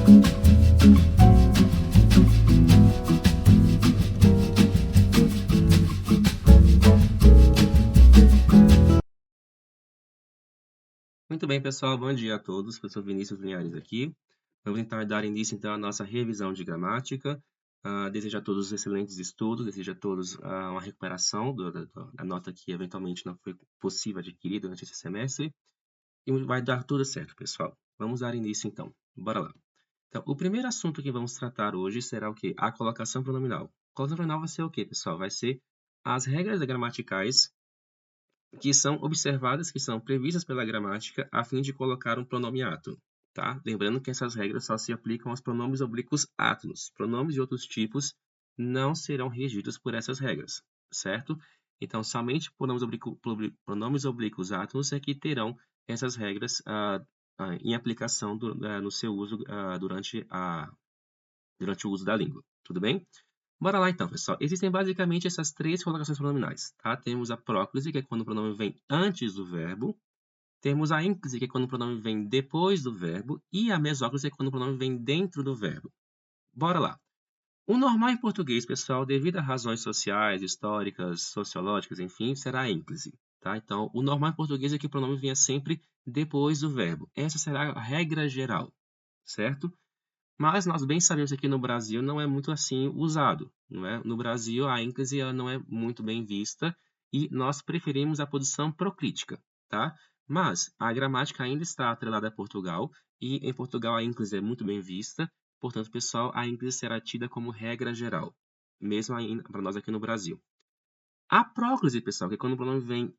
Muito bem, pessoal. Bom dia a todos. Professor Vinícius Linhares aqui. Vamos tentar dar início, então, à nossa revisão de gramática. Desejo a todos excelentes estudos, desejo a todos uma recuperação da nota que eventualmente não foi possível adquirir durante esse semestre. E vai dar tudo certo, pessoal. Vamos dar início, então. Bora lá. Então, o primeiro assunto que vamos tratar hoje será o quê? A colocação pronominal. A colocação pronominal vai ser o quê, pessoal? Vai ser as regras gramaticais que são observadas, que são previstas pela gramática, a fim de colocar um pronome átono, tá? Lembrando que essas regras só se aplicam aos pronomes oblíquos átonos. Pronomes de outros tipos não serão regidos por essas regras, certo? Então, somente pronomes oblíquos átonos é que terão essas regras em aplicação no seu uso durante o uso da língua, tudo bem? Bora lá então, pessoal. Existem basicamente essas três colocações pronominais, tá? Temos a próclise, que é quando o pronome vem antes do verbo. Temos a ínclise, que é quando o pronome vem depois do verbo. E a mesóclise, que é quando o pronome vem dentro do verbo. Bora lá. O normal em português, pessoal, devido a razões sociais, históricas, sociológicas, enfim, será a ínclise, tá? Então, o normal em português é que o pronome venha sempre depois do verbo. Essa será a regra geral, certo? Mas nós bem sabemos que aqui no Brasil não é muito assim usado, não é? No Brasil, a ênclise ela não é muito bem vista e nós preferimos a posição proclítica, tá? Mas a gramática ainda está atrelada a Portugal e em Portugal a ênclise é muito bem vista, portanto, pessoal, a ênclise será tida como regra geral, mesmo ainda para nós aqui no Brasil. A próclise, pessoal, que é quando o pronome vem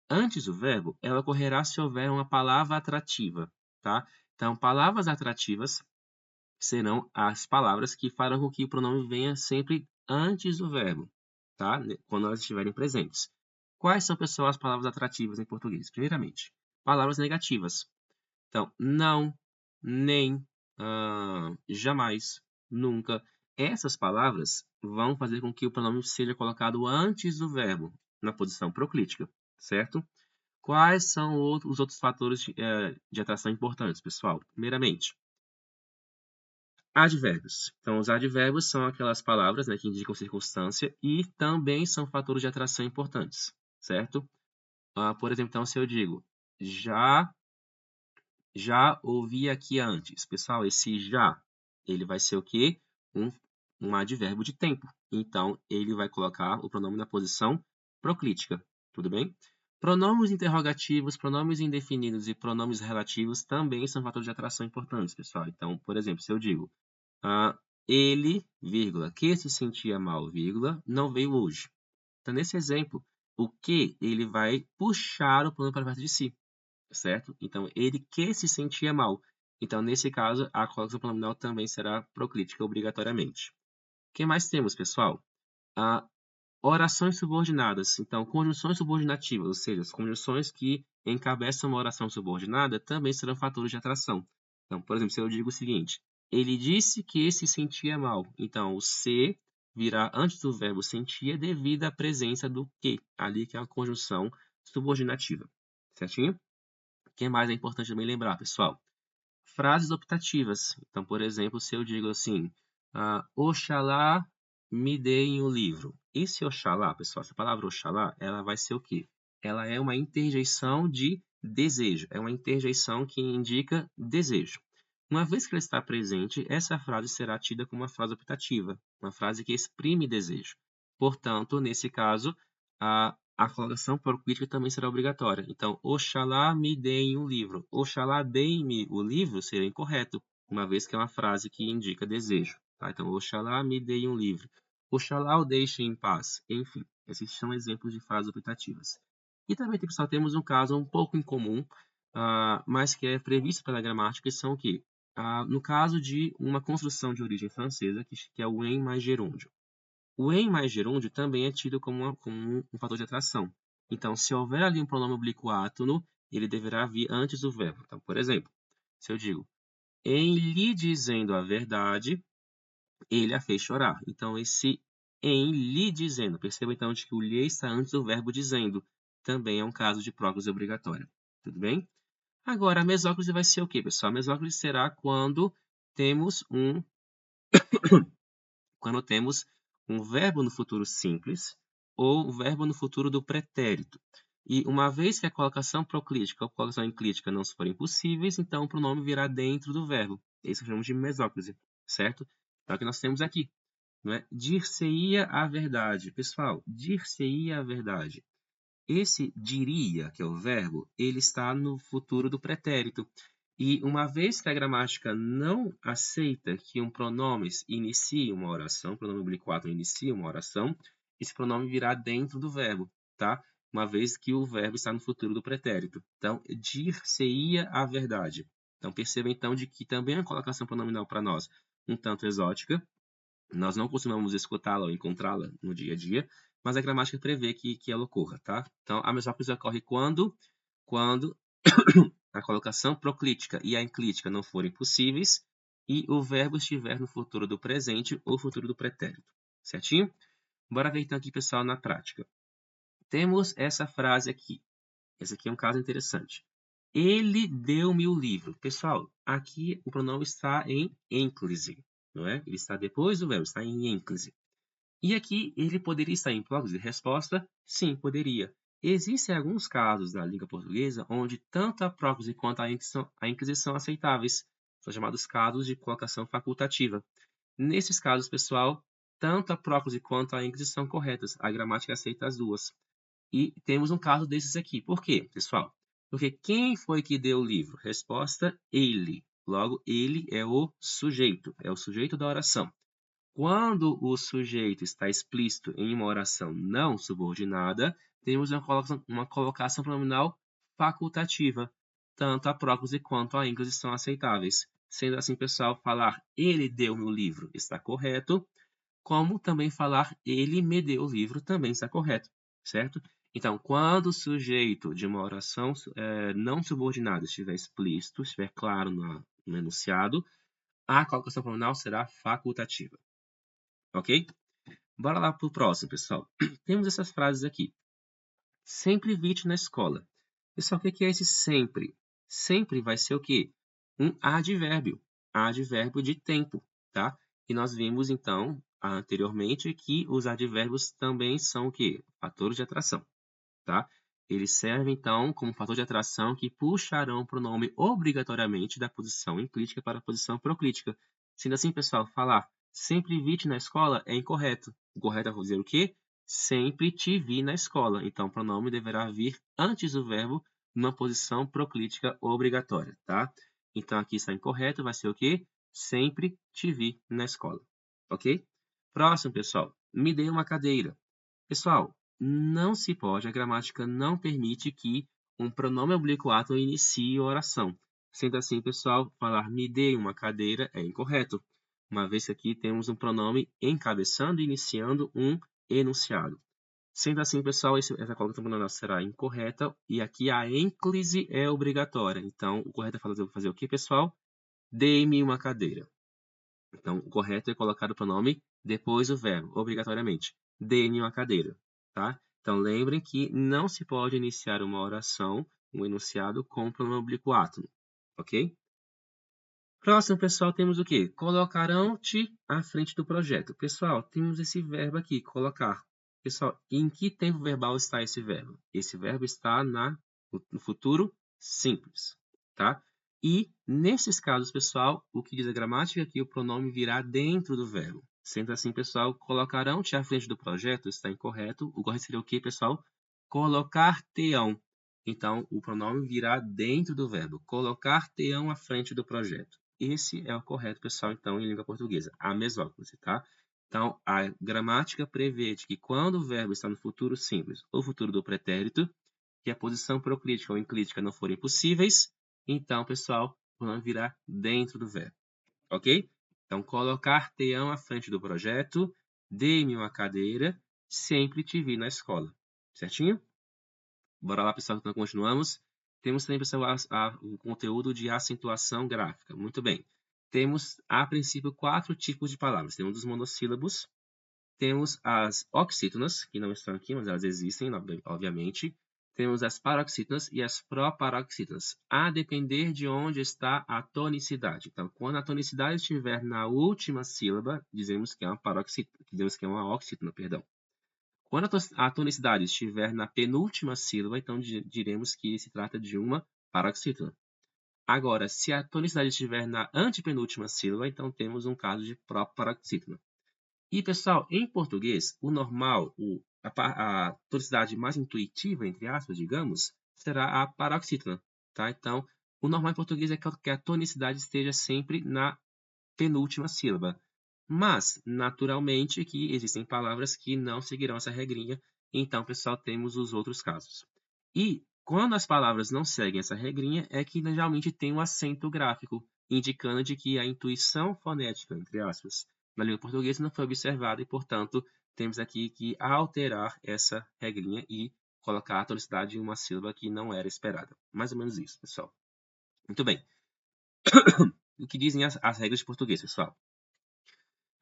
antes do verbo, ela ocorrerá se houver uma palavra atrativa, tá? Então, palavras atrativas serão as palavras que farão com que o pronome venha sempre antes do verbo, tá? Quando elas estiverem presentes. Quais são, pessoal, as palavras atrativas em português? Primeiramente, palavras negativas. Então, não, nem, jamais, nunca. Essas palavras vão fazer com que o pronome seja colocado antes do verbo, na posição proclítica, certo? Quais são os outros fatores de atração importantes, pessoal? Primeiramente, advérbios. Então, os advérbios são aquelas palavras, né, que indicam circunstância e também são fatores de atração importantes, certo? Por exemplo, então, se eu digo já ouvi aqui antes. Pessoal, esse já, ele vai ser o quê? Um advérbio de tempo. Então, ele vai colocar o pronome na posição proclítica. Tudo bem? Pronomes interrogativos, pronomes indefinidos e pronomes relativos também são fatores de atração importantes, pessoal. Então, por exemplo, se eu digo ele, vírgula, que se sentia mal, vírgula, não veio hoje. Então, nesse exemplo, o que ele vai puxar o pronome para perto de si, certo? Então, ele que se sentia mal. Então, nesse caso, a colocação pronominal também será proclítica obrigatoriamente. O que mais temos, pessoal? Orações subordinadas. Então, conjunções subordinativas, ou seja, as conjunções que encabeçam uma oração subordinada também serão fatores de atração. Então, por exemplo, se eu digo o seguinte, ele disse que se sentia mal. Então, o se virá antes do verbo sentia devido à presença do que, ali que é a conjunção subordinativa. Certinho? O que mais é importante também lembrar, pessoal? Frases optativas. Então, por exemplo, se eu digo assim, Oxalá me deem o livro. Esse Oxalá, pessoal, essa palavra Oxalá, ela vai ser o quê? Ela é uma interjeição de desejo. É uma interjeição que indica desejo. Uma vez que ela está presente, essa frase será tida como uma frase optativa, uma frase que exprime desejo. Portanto, nesse caso, a colocação proclítica também será obrigatória. Então, Oxalá me deem um livro. Oxalá deem-me o livro seria incorreto, uma vez que é uma frase que indica desejo. Tá? Então, Oxalá me deem um livro. Oxalá o deixem em paz. Enfim, esses são exemplos de frases optativas. E também, pessoal, temos um caso um pouco incomum, mas que é previsto pela gramática, que são o quê? No caso de uma construção de origem francesa, que é o em mais gerúndio. O em mais gerúndio também é tido como um fator de atração. Então, se houver ali um pronome oblíquo átono, ele deverá vir antes do verbo. Então, por exemplo, se eu digo, em lhe dizendo a verdade, ele a fez chorar. Então, esse em lhe dizendo, perceba então de que o lhe está antes do verbo dizendo. Também é um caso de próclise obrigatória. Tudo bem? Agora, a mesóclise vai ser o quê, pessoal? A mesóclise será quando temos quando temos um verbo no futuro simples ou um verbo no futuro do pretérito. E uma vez que a colocação proclítica ou colocação enclítica não forem possíveis, então o pronome virá dentro do verbo. Isso chamamos de mesóclise, certo? Então, o que nós temos aqui, não é? Dir-se-ia a verdade. Pessoal, dir-se-ia a verdade. Esse diria, que é o verbo, ele está no futuro do pretérito. E uma vez que a gramática não aceita que um pronome inicie uma oração, o pronome oblíquo inicie uma oração, esse pronome virá dentro do verbo, tá? Uma vez que o verbo está no futuro do pretérito. Então, dir-se-ia a verdade. Então, perceba então de que também é uma colocação pronominal para nós um tanto exótica. Nós não costumamos escutá-la ou encontrá-la no dia a dia, mas a gramática prevê que ela ocorra, tá? Então, a mesóclise ocorre quando a colocação proclítica e a enclítica não forem possíveis e o verbo estiver no futuro do presente ou futuro do pretérito, certinho? Bora ver então aqui, pessoal, na prática. Temos essa frase aqui. Esse aqui é um caso interessante. Ele deu-me o livro. Pessoal, aqui o pronome está em ênclise, não é? Ele está depois do verbo, está em ênclise. E aqui ele poderia estar em próclise? Resposta, sim, poderia. Existem alguns casos da língua portuguesa onde tanto a próclise quanto a ênclise são aceitáveis. São chamados casos de colocação facultativa. Nesses casos, pessoal, tanto a próclise quanto a ênclise são corretas. A gramática aceita as duas. E temos um caso desses aqui. Por quê, pessoal? Porque quem foi que deu o livro? Resposta, ele. Logo, ele é o sujeito da oração. Quando o sujeito está explícito em uma oração não subordinada, temos uma colocação pronominal facultativa. Tanto a próclise quanto a ênclise são aceitáveis. Sendo assim, pessoal, falar ele deu-me o livro está correto, como também falar ele me deu o livro também está correto, certo? Então, quando o sujeito de uma oração não subordinada estiver explícito, estiver claro no enunciado, a colocação pronominal será facultativa. Ok? Bora lá para o próximo, pessoal. Temos essas frases aqui. Sempre evite na escola. Pessoal, o que é esse sempre? Sempre vai ser o quê? Um advérbio. Advérbio de tempo, tá? E nós vimos, então, anteriormente, que os advérbios também são o quê? Fatores de atração, tá? Eles servem, então, como fator de atração que puxarão o pronome obrigatoriamente da posição enclítica para a posição proclítica. Sendo assim, pessoal, falar sempre vi-te na escola é incorreto. O correto é dizer o quê? Sempre te vi na escola. Então, o pronome deverá vir antes do verbo numa posição proclítica obrigatória, tá? Então, aqui está incorreto, vai ser o quê? Sempre te vi na escola. Ok? Próximo, pessoal. Me dê uma cadeira. Pessoal, não se pode, a gramática não permite que um pronome oblíquo inicie a oração. Sendo assim, pessoal, falar me dê uma cadeira é incorreto, uma vez que aqui temos um pronome encabeçando e iniciando um enunciado. Sendo assim, pessoal, essa colocação pronominal será incorreta e aqui a ênclise é obrigatória. Então, o correto é fazer o que, pessoal? Dê-me uma cadeira. Então, o correto é colocar o pronome depois do verbo, obrigatoriamente. Dê-me uma cadeira, tá? Então, lembrem que não se pode iniciar uma oração, um enunciado, com o pronome oblíquo átono, ok? Próximo, pessoal, temos o quê? Colocarão-te à frente do projeto. Pessoal, temos esse verbo aqui, colocar. Pessoal, em que tempo verbal está esse verbo? Esse verbo está no futuro simples, tá? E, nesses casos, pessoal, o que diz a gramática é que o pronome virá dentro do verbo. Sendo assim, pessoal, colocarão-te à frente do projeto está incorreto. O correto seria o quê, pessoal? Colocar-te-ão. Então, o pronome virá dentro do verbo. Colocar-te-ão à frente do projeto. Esse é o correto, pessoal, então, em língua portuguesa. A mesóclise, tá? Então, a gramática prevê que quando o verbo está no futuro simples ou futuro do pretérito, que a posição proclítica ou enclítica não forem possíveis, então, pessoal, o pronome virá dentro do verbo. Ok? Então, colocar-te-ão à frente do projeto, dê-me uma cadeira, sempre te vi na escola. Certinho? Bora lá, pessoal, então continuamos. Temos também, pessoal, o conteúdo de acentuação gráfica. Muito bem. Temos, a princípio, 4 tipos de palavras. Temos os monossílabos, temos as oxítonas, que não estão aqui, mas elas existem, obviamente. temos as paroxítonas e as proparoxítonas, a depender de onde está a tonicidade. Então, quando a tonicidade estiver na última sílaba, dizemos que é uma paroxítona, dizemos que é uma oxítona, perdão. Quando a tonicidade estiver na penúltima sílaba, então diremos que se trata de uma paroxítona. Agora, se a tonicidade estiver na antepenúltima sílaba, então temos um caso de proparoxítona. E, pessoal, em português, o normal, a tonicidade mais intuitiva, entre aspas, digamos, será a paroxítona, tá? Então, o normal em português é que a tonicidade esteja sempre na penúltima sílaba. Mas, naturalmente, que existem palavras que não seguirão essa regrinha, então, pessoal, temos os outros casos. E, quando as palavras não seguem essa regrinha, é que geralmente tem um acento gráfico, indicando de que a intuição fonética, entre aspas, na língua portuguesa não foi observada e, portanto, temos aqui que alterar essa regrinha e colocar a tonicidade em uma sílaba que não era esperada. Mais ou menos isso, pessoal. Muito bem. O que dizem as regras de português, pessoal?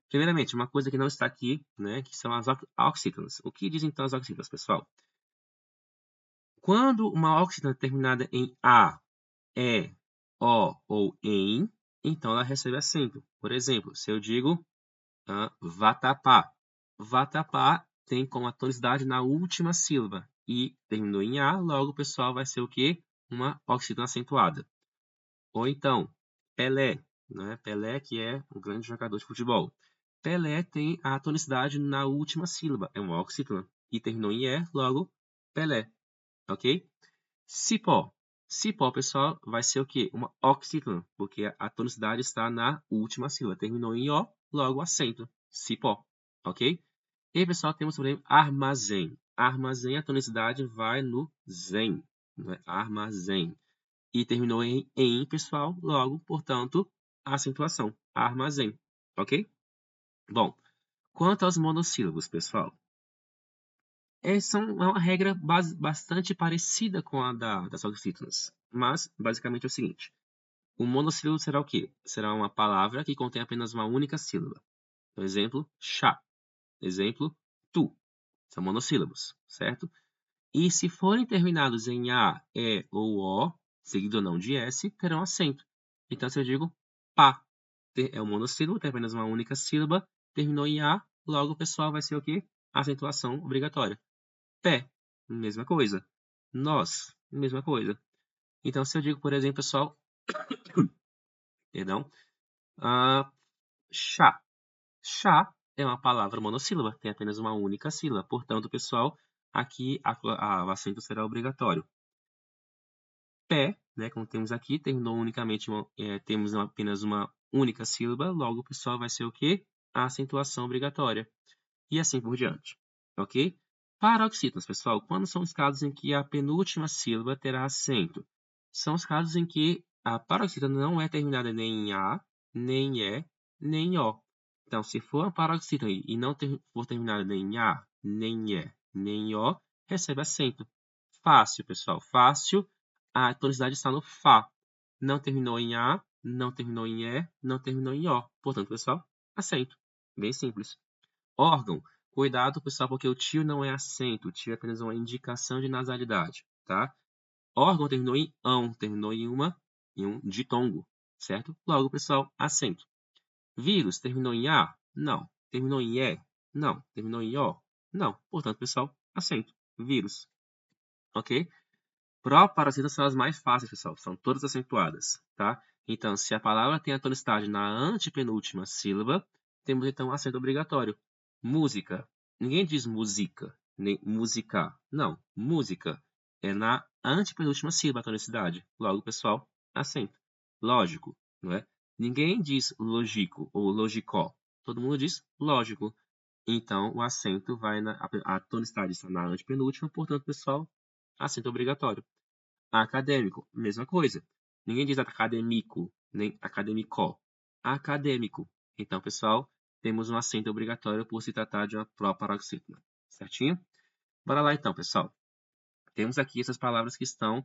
Primeiramente, uma coisa que não está aqui, né, que são as oxítonas. O que dizem então as oxítonas, pessoal? Quando uma oxítona terminada em A, E, O ou em, então ela recebe acento. Por exemplo, se eu digo vatapá. Vatapá tem como a tonicidade na última sílaba e terminou em A, logo o pessoal vai ser o quê? Uma oxítona acentuada. Ou então, Pelé, né? Pelé, que é um grande jogador de futebol. Pelé tem a tonicidade na última sílaba, é uma oxítona, e terminou em E, logo Pelé, ok? Cipó. Cipó, pessoal, vai ser o quê? Uma oxítona, porque a tonicidade está na última sílaba, terminou em O, logo acento, cipó, ok? E, pessoal, temos também armazém. Armazém, a tonicidade vai no zen, né? Armazém. E terminou em pessoal, logo, portanto, a acentuação, armazém, ok? Bom, quanto aos monossílabos, pessoal, essa é uma regra bastante parecida com a das oxítonas, mas basicamente é o seguinte: o monossílabo será o quê? Será uma palavra que contém apenas uma única sílaba. Por exemplo, chá. Exemplo, tu. São monossílabos, certo? E se forem terminados em A, E ou O, seguido ou não de S, terão acento. Então, se eu digo pá, é um monossílabo, tem apenas uma única sílaba, terminou em A, logo o pessoal vai ser o quê? Acentuação obrigatória. Pé, mesma coisa. Nós, mesma coisa. Então, se eu digo, por exemplo, pessoal, perdão, chá. Chá é uma palavra monossílaba, tem apenas uma única sílaba. Portanto, pessoal, aqui o acento será obrigatório. Pé, né, como temos aqui, terminou unicamente, temos apenas uma única sílaba, logo o pessoal vai ser o quê? A acentuação obrigatória. E assim por diante, ok? Paroxítonas, pessoal, quando são os casos em que a penúltima sílaba terá acento? São os casos em que a paroxítona não é terminada nem em A, nem em E, nem em O. Então, se for uma paroxítona e não for terminada nem em A, nem em E, nem em O, recebe acento. Fácil, pessoal, fácil. A tonicidade está no Fá. Não terminou em A, não terminou em E, não terminou em O. Portanto, pessoal, acento. Bem simples. Órgão. Cuidado, pessoal, porque o tio não é acento. O tio é apenas uma indicação de nasalidade, tá? Órgão terminou em ão, terminou em um ditongo, certo? Logo, pessoal, acento. Vírus terminou em A? Não. Terminou em E? Não. Terminou em O? Não. Portanto, pessoal, acento. Vírus. Ok? Pró-parasitas são as mais fáceis, pessoal. São todas acentuadas, tá? Então, se a palavra tem a tonicidade na antepenúltima sílaba, temos então acento obrigatório. Música. Ninguém diz música, nem música. Não, música. É na antepenúltima sílaba a tonicidade. Logo, pessoal, acento. Lógico, não é? Ninguém diz lógico ou logicó. Todo mundo diz lógico. Então, o acento vai a tonicidade está na antepenúltima, portanto, pessoal, acento obrigatório. Acadêmico, mesma coisa. Ninguém diz acadêmico, nem acadêmico. Acadêmico. Então, pessoal, temos um acento obrigatório por se tratar de uma proparoxítona. Certinho? Bora lá então, pessoal. Temos aqui essas palavras que estão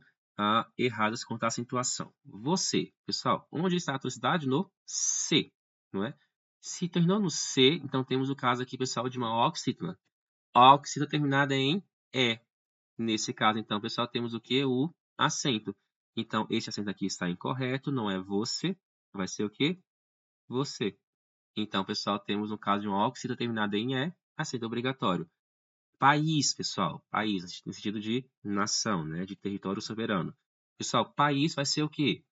erradas quanto à acentuação. Você, pessoal, onde está a tonicidade? No C, não é? Se terminou no C, então temos o caso aqui, pessoal, de uma oxítona. Oxítona terminada em E. Nesse caso, então, pessoal, temos o quê? O acento. Então, esse acento aqui está incorreto, não é você, vai ser o quê? Você. Então, pessoal, temos no caso de uma óxido terminada em E, acento obrigatório. País, pessoal, país, no sentido de nação, né? De território soberano. Pessoal, país vai ser o quê?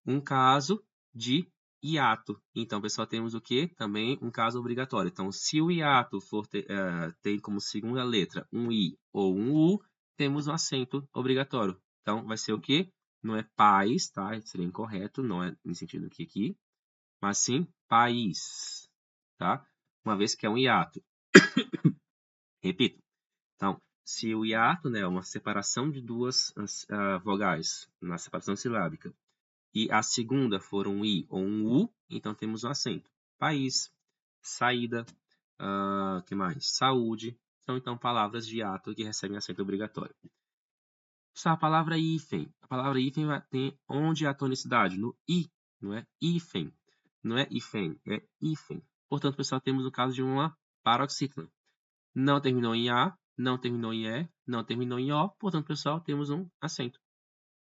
Um caso de hiato. Então, pessoal, temos o quê? Também um caso obrigatório. Então, se o hiato for tem como segunda letra um I ou um U, temos um acento obrigatório. Então, vai ser o quê? Não é país, tá? Seria incorreto, não é no sentido aqui, mas sim país, tá? Uma vez que é um hiato. Repito. Então, se o hiato, né, é uma separação de duas vogais na separação silábica, e a segunda for um I ou um U, então temos um acento. País, saída, que mais? Saúde. São, então, palavras de hiato que recebem acento obrigatório. Só a palavra hífen. A palavra hífen tem onde a tonicidade? No I, não é hífen. Não é hífen, é hífen. Portanto, pessoal, temos o caso de uma paroxítona. Não terminou em A, não terminou em E, não terminou em O. Portanto, pessoal, temos um acento.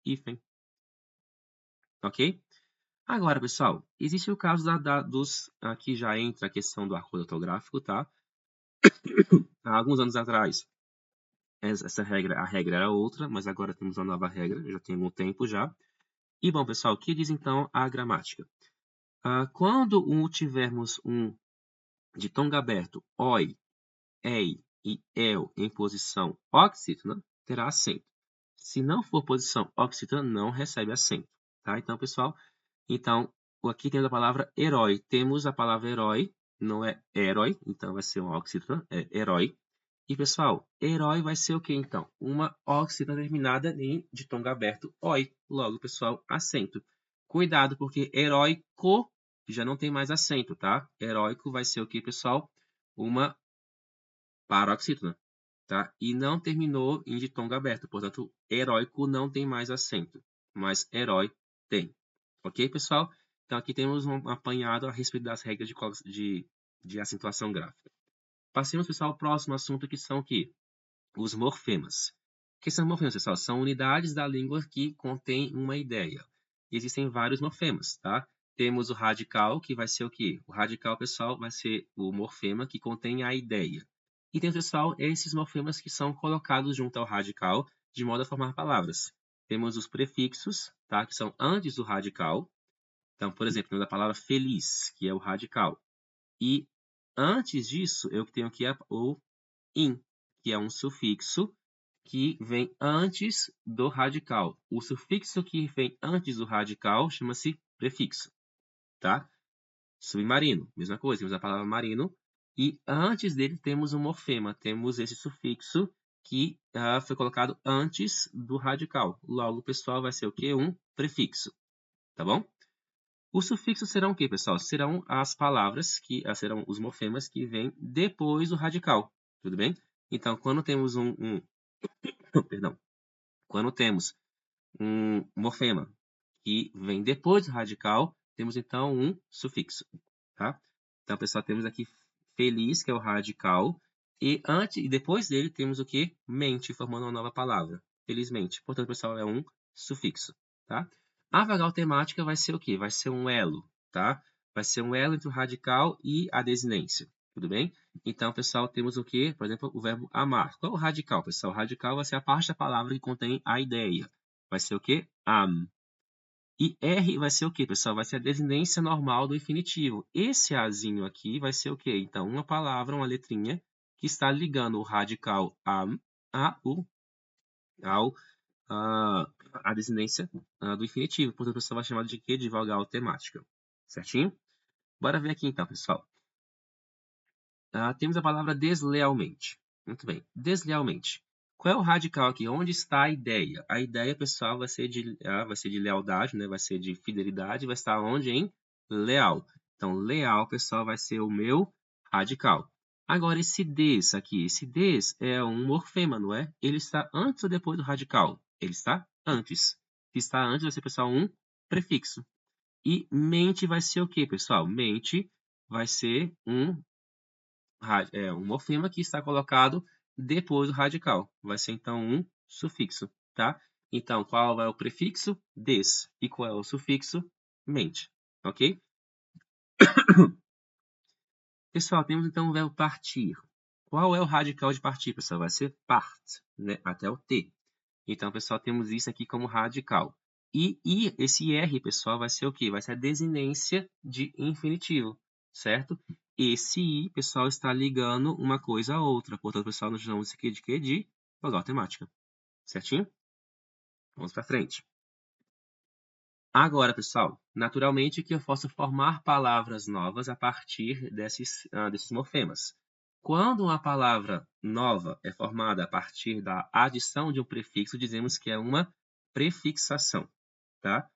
Hífen. Ok? Agora, pessoal, existe o caso dos... Aqui já entra a questão do acordo ortográfico, tá? Há alguns anos atrás, a regra era outra, mas agora temos uma nova regra, já tem algum tempo já. E, bom, pessoal, o que diz então a gramática? Quando tivermos um de tonga aberto, oi, ei e el em posição oxítona, terá acento. Se não for posição oxítona, não recebe acento. Tá? Então, pessoal, aqui temos a palavra herói. Temos a palavra herói, não é herói, então vai ser um oxítona, é herói. E, pessoal, herói vai ser o que, então? Uma oxítona terminada em de tonga aberto, oi. Logo, pessoal, acento. Cuidado, porque heróico já não tem mais acento, tá? Heróico vai ser o que, pessoal? Uma paroxítona, tá? E não terminou em ditongo aberto, portanto, heróico não tem mais acento, mas herói tem. Ok, pessoal? Então, aqui temos um apanhado a respeito das regras de acentuação gráfica. Passemos, pessoal, ao próximo assunto, que são aqui os morfemas. O que são morfemas, pessoal? São unidades da língua que contêm uma ideia. Existem vários morfemas, tá? Temos o radical, que vai ser o quê? O radical, pessoal, vai ser o morfema que contém a ideia. E tem, pessoal, esses morfemas que são colocados junto ao radical de modo a formar palavras. Temos os prefixos, tá? Que são antes do radical. Então, por exemplo, temos a palavra feliz, que é o radical. E antes disso, eu tenho aqui o in, que é um sufixo que vem antes do radical. O sufixo que vem antes do radical chama-se prefixo, tá? Submarino, mesma coisa, temos a palavra marino, e antes dele temos um morfema, temos esse sufixo que foi colocado antes do radical. Logo, pessoal, vai ser o quê? Um prefixo, tá bom? Os sufixos serão o quê, pessoal? Serão as palavras serão os morfemas que vêm depois do radical, tudo bem? Então, quando temos perdão, quando temos um morfema que vem depois do radical, temos então um sufixo, tá? Então, pessoal, temos aqui feliz, que é o radical, e depois dele temos o que? Mente, formando uma nova palavra, felizmente. Portanto, pessoal, é um sufixo, tá? A vogal temática vai ser o quê? Vai ser um elo, tá? Vai ser um elo entre o radical e a desinência, tudo bem? Então, pessoal, temos o quê? Por exemplo, o verbo amar. Qual é o radical, pessoal? O radical vai ser a parte da palavra que contém a ideia. Vai ser o quê? Am. E R vai ser o quê, pessoal? Vai ser a desinência normal do infinitivo. Esse Azinho aqui vai ser o quê? Então, uma palavra, uma letrinha, que está ligando o radical am a desinência do infinitivo. Portanto, pessoal, vai chamar de quê? De vogal temática. Certinho? Bora ver aqui então, pessoal. Temos a palavra deslealmente. Muito bem. Deslealmente. Qual é o radical aqui? Onde está a ideia? A ideia, pessoal, vai ser de lealdade, né? Vai ser de fidelidade. Vai estar onde? Em leal. Então, leal, pessoal, vai ser o meu radical. Agora, esse des aqui. Esse des é um morfema, não é? Ele está antes ou depois do radical? Ele está antes. Se está antes, vai ser, pessoal, um prefixo. E mente vai ser o quê, pessoal? Mente vai ser um morfema que está colocado depois do radical. Vai ser, então, um sufixo, tá? Então, qual é o prefixo? Des. E qual é o sufixo? Mente, ok? Pessoal, temos, então, o verbo partir. Qual é o radical de partir, pessoal? Vai ser part, né? Até o T. Então, pessoal, temos isso aqui como radical. E esse R, pessoal, vai ser o quê? Vai ser a desinência de infinitivo, certo? Esse I, pessoal, está ligando uma coisa a outra. Portanto, pessoal, nós chamamos isso aqui de quê? De vogal temática. Certinho? Vamos para frente. Agora, pessoal, naturalmente que eu posso formar palavras novas a partir desses morfemas. Quando uma palavra nova é formada a partir da adição de um prefixo, dizemos que é uma prefixação, tá?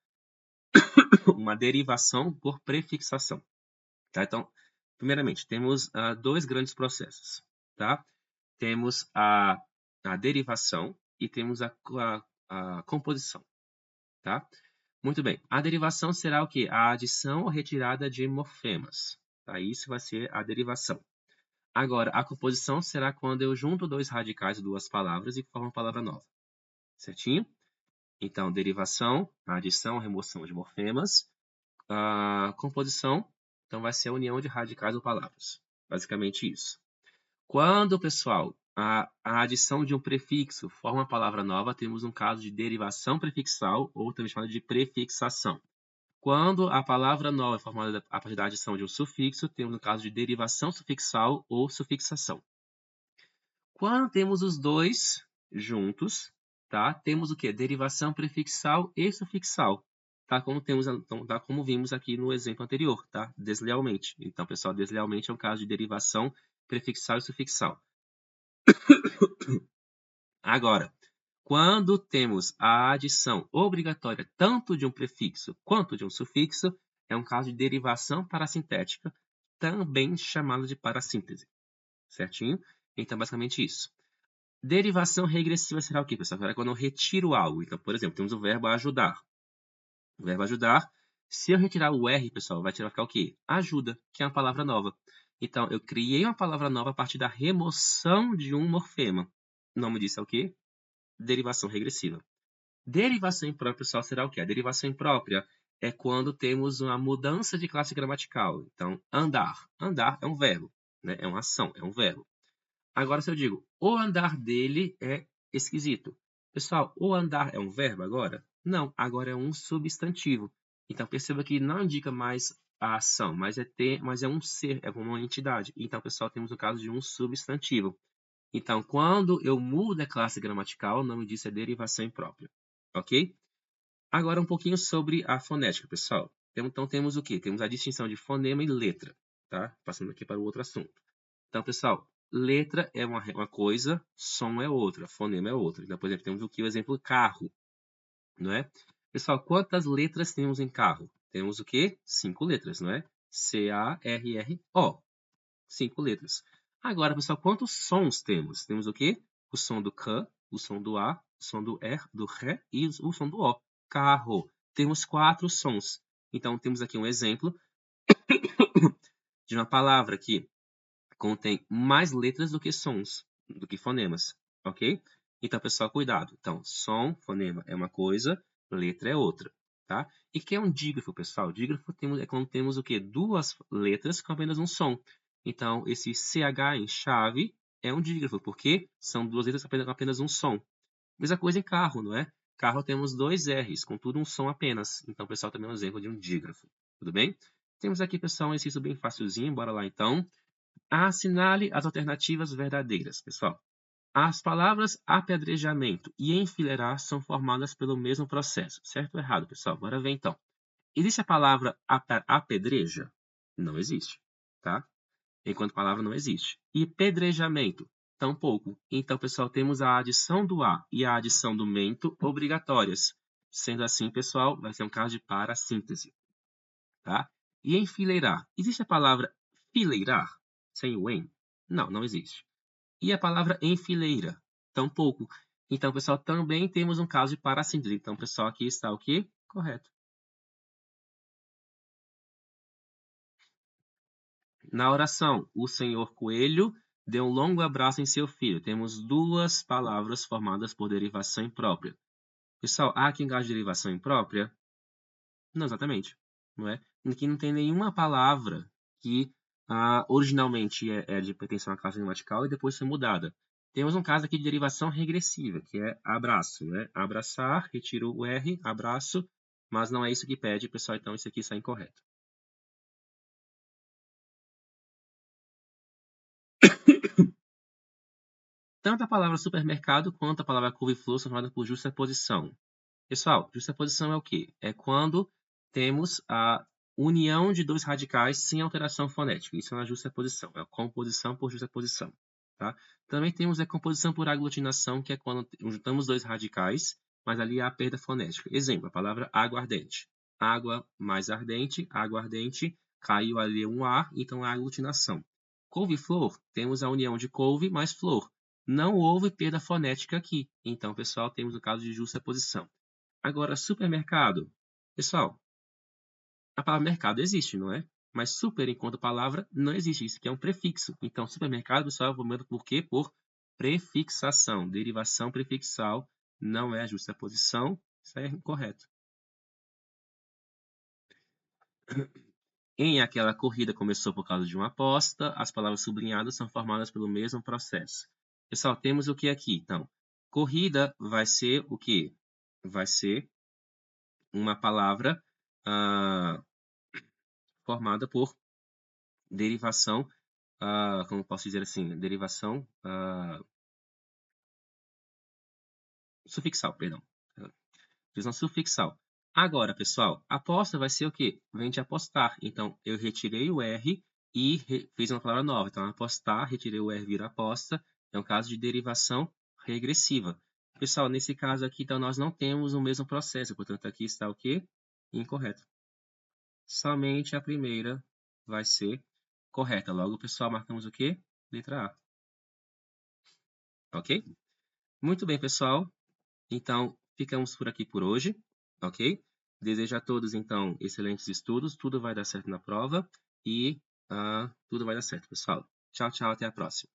Uma derivação por prefixação, tá? Então, primeiramente, temos dois grandes processos, tá? Temos a derivação e temos a composição, tá? Muito bem. A derivação será o quê? A adição ou retirada de morfemas, tá? Isso vai ser a derivação. Agora, a composição será quando eu junto dois radicais de duas palavras e formo uma palavra nova. Certinho? Então, derivação, adição, remoção de morfemas. A composição, então, vai ser a união de radicais ou palavras. Basicamente isso. Quando, pessoal, a adição de um prefixo forma uma palavra nova, temos um caso de derivação prefixal, ou também chamado de prefixação. Quando a palavra nova é formada a partir da adição de um sufixo, temos um caso de derivação sufixal ou sufixação. Quando temos os dois juntos, tá? Temos o quê? Derivação prefixal e sufixal, tá? Como vimos aqui no exemplo anterior, tá? Deslealmente. Então, pessoal, deslealmente é um caso de derivação prefixal e sufixal. Agora, quando temos a adição obrigatória tanto de um prefixo quanto de um sufixo, é um caso de derivação parasintética, também chamada de parassíntese. Certinho? Então, basicamente isso. Derivação regressiva será o quê, pessoal? Será quando eu retiro algo. Então, por exemplo, temos o verbo ajudar. O verbo ajudar, se eu retirar o R, pessoal, vai ficar o quê? Ajuda, que é uma palavra nova. Então, eu criei uma palavra nova a partir da remoção de um morfema. O nome disso é o quê? Derivação regressiva. Derivação imprópria, pessoal, será o quê? A derivação imprópria é quando temos uma mudança de classe gramatical. Então, andar. Andar é um verbo, né? É uma ação, é um verbo. Agora, se eu digo, o andar dele é esquisito. Pessoal, o andar é um verbo agora? Não, agora é um substantivo. Então, perceba que não indica mais a ação, mas é um ser, é uma entidade. Então, pessoal, temos o caso de um substantivo. Então, quando eu mudo a classe gramatical, o nome disso é derivação imprópria. Ok? Agora, um pouquinho sobre a fonética, pessoal. Então, temos o quê? Temos a distinção de fonema e letra. Tá? Passando aqui para o outro assunto. Então, pessoal, letra é uma coisa, som é outra, fonema é outra. Então, por exemplo, temos aqui o exemplo carro, não é? Pessoal, quantas letras temos em carro? Temos o quê? 5 letras, não é? C-A-R-R-O. 5 letras. Agora, pessoal, quantos sons temos? Temos o quê? O som do C, o som do A, o som do R, do Ré e o som do O. Carro. Temos 4 sons. Então, temos aqui um exemplo de uma palavra que contém mais letras do que sons, do que fonemas, ok? Então, pessoal, cuidado. Então, som, fonema é uma coisa, letra é outra, tá? E o que é um dígrafo, pessoal? Dígrafo é quando temos o quê? Duas letras com apenas um som. Então, esse CH em chave é um dígrafo, porque são duas letras com apenas um som. Mesma coisa em carro, não é? Carro temos dois R's, contudo um som apenas. Então, pessoal, também é um exemplo de um dígrafo. Tudo bem? Temos aqui, pessoal, um exercício bem facilzinho. Bora lá, então. Assinale as alternativas verdadeiras, pessoal. As palavras apedrejamento e enfileirar são formadas pelo mesmo processo. Certo ou errado, pessoal? Bora ver, então. Existe a palavra apedreja? Não existe, tá? Enquanto palavra não existe. E pedrejamento? Tampouco. Então, pessoal, temos a adição do a e a adição do mento obrigatórias. Sendo assim, pessoal, vai ser um caso de parassíntese, tá? E enfileirar? Existe a palavra fileirar sem o em? Não, não existe. E a palavra enfileira? Tampouco. Então, pessoal, também temos um caso de parassíntese. Então, pessoal, aqui está o quê? Correto. Na oração, o senhor Coelho dê um longo abraço em seu filho. Temos duas palavras formadas por derivação imprópria. Pessoal, há quem goste de derivação imprópria? Não exatamente, não é? Aqui não tem nenhuma palavra que originalmente é de pertenção à classe gramatical e depois foi mudada. Temos um caso aqui de derivação regressiva, que é abraço, né? Abraçar, retiro o R, abraço, mas não é isso que pede, pessoal, então isso aqui está incorreto. Tanto a palavra supermercado quanto a palavra couve-flor são formadas por justaposição. Pessoal, justaposição é o quê? É quando temos a união de dois radicais sem alteração fonética. Isso é uma justaposição, é a composição por justaposição. Tá? Também temos a composição por aglutinação, que é quando juntamos dois radicais, mas ali há a perda fonética. Exemplo, a palavra aguardente. Água mais ardente, aguardente, caiu ali um A, então é aglutinação. Couve-flor, temos a união de couve mais flor. Não houve perda fonética aqui. Então, pessoal, temos o caso de justaposição. Agora, supermercado. Pessoal, a palavra mercado existe, não é? Mas super, enquanto palavra, não existe. Isso aqui é um prefixo. Então, supermercado, pessoal, eu vou por quê? Por prefixação. Derivação prefixal não é a justaposição. Isso é incorreto. Em aquela corrida começou por causa de uma aposta, as palavras sublinhadas são formadas pelo mesmo processo. Pessoal, temos o que aqui? Então, corrida vai ser o quê? Vai ser uma palavra formada por derivação, como posso dizer assim, derivação sufixal, perdão. Derivação sufixal. Agora, pessoal, aposta vai ser o quê? Vem de apostar. Então, eu retirei o R e fiz uma palavra nova. Então, apostar, retirei o R, vira aposta. É um caso de derivação regressiva. Pessoal, nesse caso aqui, então, nós não temos o mesmo processo. Portanto, aqui está o quê? Incorreto. Somente a primeira vai ser correta. Logo, pessoal, marcamos o quê? Letra A. Ok? Muito bem, pessoal. Então, ficamos por aqui por hoje, ok? Desejo a todos, então, excelentes estudos. Tudo vai dar certo na prova e tudo vai dar certo, pessoal. Tchau, tchau. Até a próxima.